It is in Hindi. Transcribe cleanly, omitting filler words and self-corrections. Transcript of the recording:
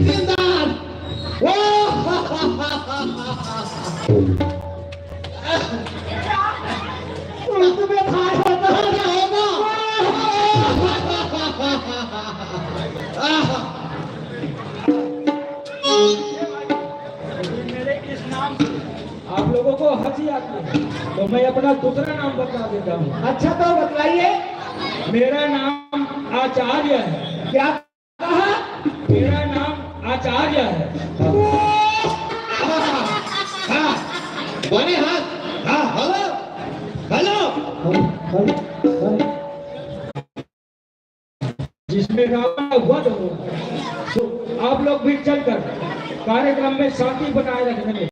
जिंदार तुम्हें भाई होता होगा। मेरे इस नाम से आप लोगों को हंसी आती है तो मैं अपना दूसरा नाम बता देता हूँ। अच्छा तो बतलाइए। मेरा नाम आचार्य है। क्या कहा? मेरा नाम आचार्य है। हाँ बोले हाँ हाँ हेलो हेलो जिसमें रावण का वध हो, तो आप लोग भी चलकर कार्यक्रम में शांति बनाए रखने में